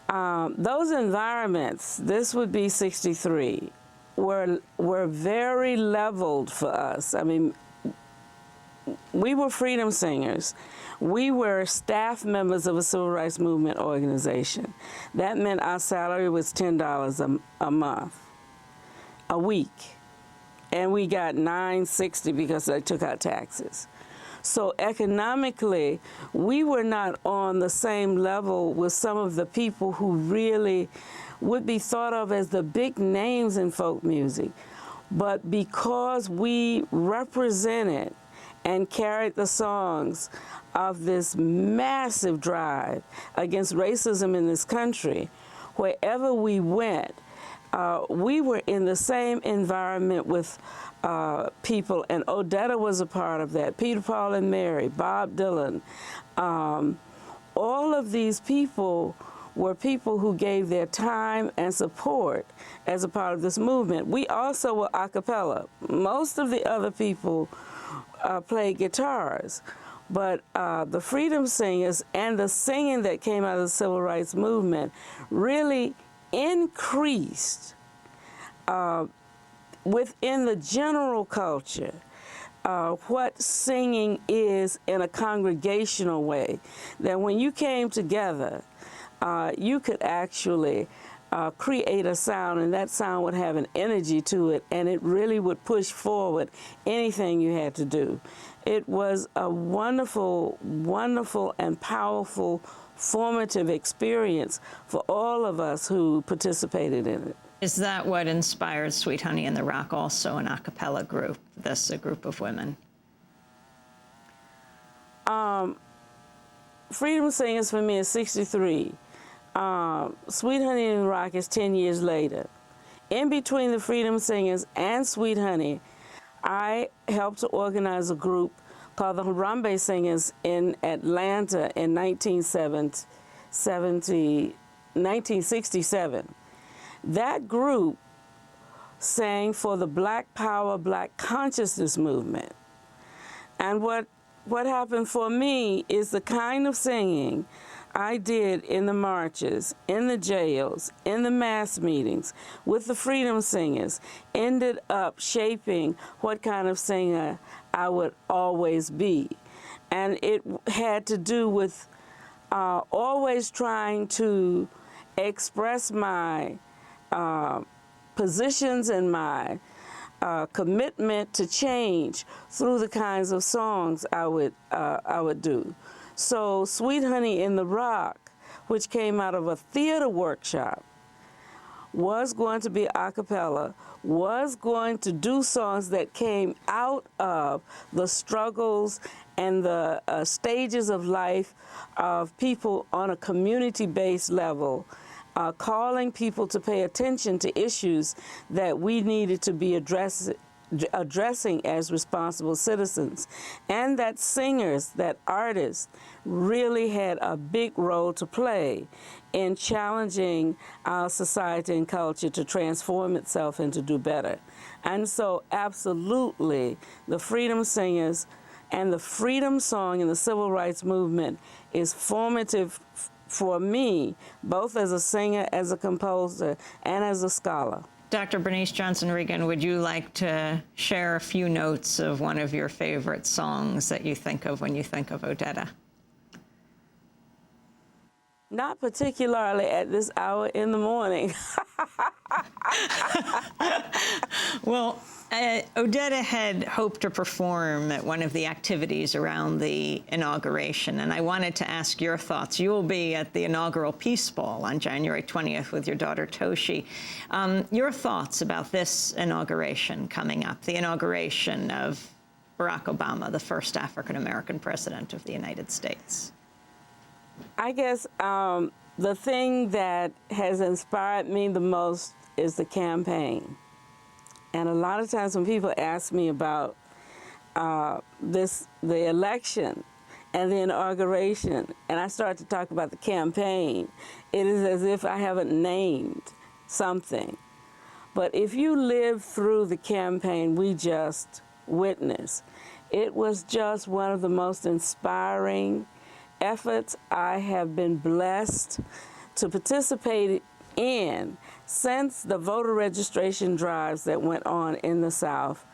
Those environments, this would be 63, were very leveled for us. I mean, we were freedom singers. We were staff members of a civil rights movement organization. That meant our salary was $10 a month, a week. And we got $9.60 because they took out taxes. So economically, we were not on the same level with some of the people who really would be thought of as the big names in folk music. But because we represented and carried the songs of this massive drive against racism in this country, wherever we went, we were in the same environment with people, and Odetta was a part of that, Peter, Paul, and Mary, Bob Dylan. All of these people were people who gave their time and support as a part of this movement. We also were a cappella. Most of the other people played guitars, but the Freedom Singers and the singing that came out of the Civil Rights Movement really increased within the general culture what singing is in a congregational way. That when you came together, you could actually create a sound, and that sound would have an energy to it, and it really would push forward anything you had to do. It was a wonderful, wonderful, and powerful formative experience for all of us who participated in it. Is that what inspired Sweet Honey in the Rock, also an a cappella group, a group of women? Freedom Singers for me is 63. Sweet Honey in the Rock is 10 years later. In between the Freedom Singers and Sweet Honey, I helped to organize a group called the Harambe Singers in Atlanta in 1967. That group sang for the Black Power, Black Consciousness movement. And what happened for me is the kind of singing I did in the marches, in the jails, in the mass meetings, with the Freedom Singers, ended up shaping what kind of singer I would always be. And it had to do with always trying to express my positions and my commitment to change through the kinds of songs I would do. So Sweet Honey in the Rock, which came out of a theater workshop, was going to be a cappella, was going to do songs that came out of the struggles and the stages of life of people on a community-based level, calling people to pay attention to issues that we needed to be addressing as responsible citizens. And that singers, that artists, really had a big role to play in challenging our society and culture to transform itself and to do better. And so absolutely, the Freedom Singers and the freedom song in the civil rights movement is formative for me, both as a singer, as a composer, and as a scholar. Dr. Bernice Johnson Reagon, would you like to share a few notes of one of your favorite songs that you think of when you think of Odetta? Not particularly at this hour in the morning. Well, Odetta had hoped to perform at one of the activities around the inauguration, and I wanted to ask your thoughts. You will be at the inaugural Peace Ball on January 20th with your daughter Toshi. Your thoughts about this inauguration coming up, the inauguration of Barack Obama, the first African-American president of the United States? I guess the thing that has inspired me the most is the campaign. And a lot of times when people ask me about the election and the inauguration, and I start to talk about the campaign, it is as if I haven't named something. But if you live through the campaign we just witnessed, it was just one of the most inspiring efforts I have been blessed to participate in since the voter registration drives that went on in the South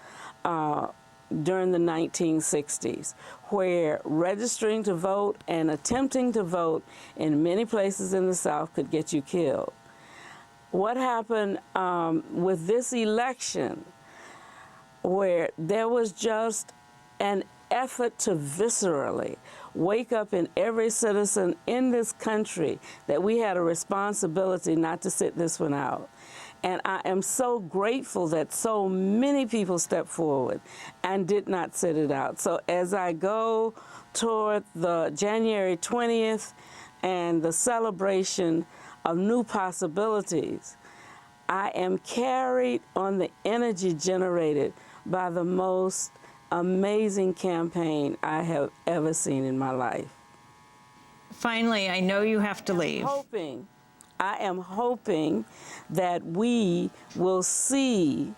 during the 1960s, where registering to vote and attempting to vote in many places in the South could get you killed. What happened with this election, where there was just an effort to viscerally wake up in every citizen in this country that we had a responsibility not to sit this one out. And I am so grateful that so many people stepped forward and did not sit it out. So as I go toward the January 20th and the celebration of new possibilities, I am carried on the energy generated by the most amazing campaign I have ever seen in my life. Finally, I know you have to leave. I am hoping that we will see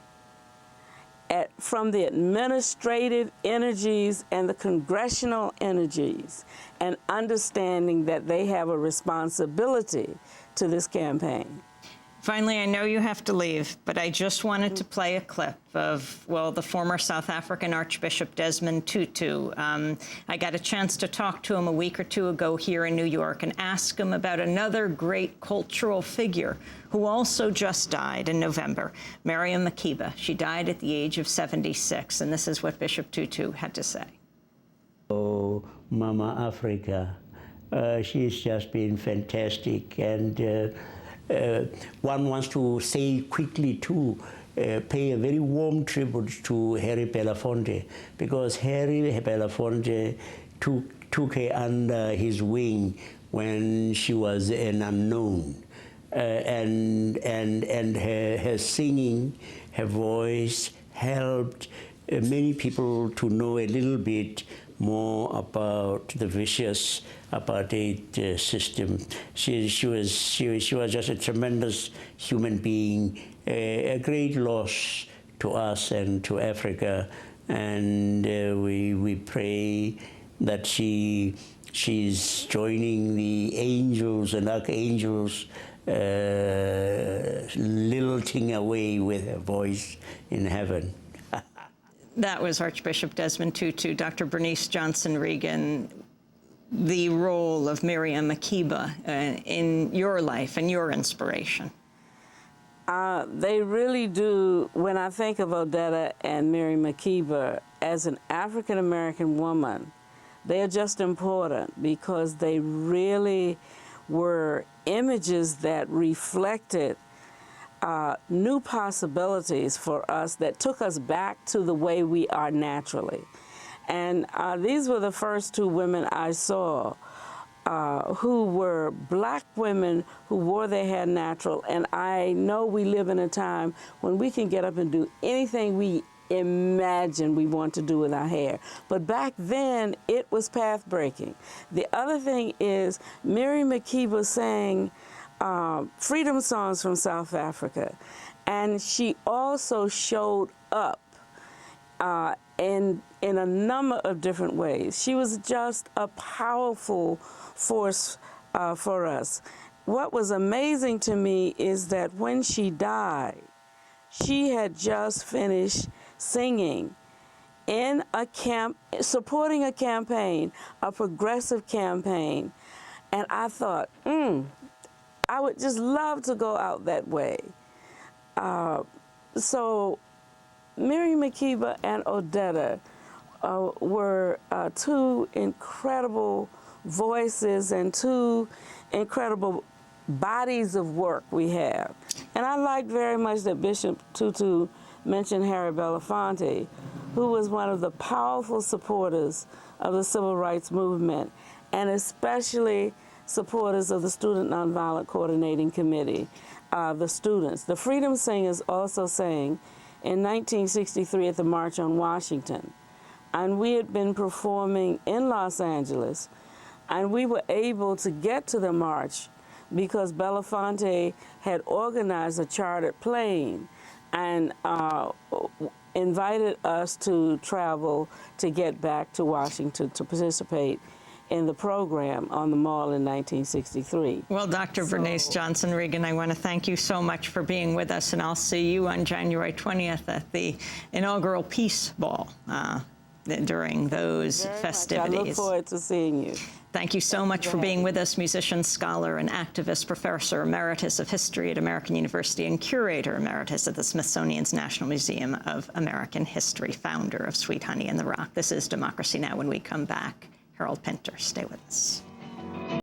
from the administrative energies and the congressional energies and understanding that they have a responsibility to this campaign. Finally, I know you have to leave, but I just wanted to play a clip of, well, the former South African Archbishop Desmond Tutu. I got a chance to talk to him a week or two ago here in New York and ask him about another great cultural figure who also just died in November, Miriam Makeba. She died at the age of 76, and this is what Bishop Tutu had to say. Oh, Mama Africa, she's just been fantastic, and one wants to say quickly too, pay a very warm tribute to Harry Belafonte, because Harry Belafonte took her under his wing when she was an unknown, and her singing, her voice helped many people to know a little bit more about the vicious apartheid system. She was just a tremendous human being, a great loss to us and to Africa, and we pray that she's joining the angels and archangels, lilting away with her voice in heaven. That was Archbishop Desmond Tutu. Dr. Bernice Johnson Reagon, the role of Miriam Makeba in your life and your inspiration. They really do. When I think of Odetta and Miriam Makeba as an African-American woman, they are just important because they really were images that reflected new possibilities for us that took us back to the way we are naturally. And these were the first two women I saw who were black women who wore their hair natural. And I know we live in a time when we can get up and do anything we imagine we want to do with our hair. But back then, it was path-breaking. The other thing is Miriam Makeba sang freedom songs from South Africa, and she also showed up in a number of different ways. She was just a powerful force for us. What was amazing to me is that when she died, she had just finished singing in a supporting a campaign, a progressive campaign, and I thought, I would just love to go out that way. So Miriam Makeba and Odetta were two incredible voices and two incredible bodies of work we have. And I liked very much that Bishop Tutu mentioned Harry Belafonte, who was one of the powerful supporters of the Civil Rights Movement, and especially supporters of the Student Nonviolent Coordinating Committee, the students. The Freedom Singers also sang in 1963 at the March on Washington. And we had been performing in Los Angeles, and we were able to get to the march because Belafonte had organized a chartered plane and invited us to travel to get back to Washington to participate in the program on the Mall in 1963. Well, Dr. Bernice Johnson Reagon, I want to thank you so much for being with us, and I'll see you on January 20th at the inaugural Peace Ball during those festivities. I look forward to seeing you. Thank you so much for being with us, musician, scholar, and activist, Professor Emeritus of History at American University and Curator Emeritus at the Smithsonian's National Museum of American History, founder of Sweet Honey in the Rock. This is Democracy Now! When we come back, Harold Pinter, stay with us.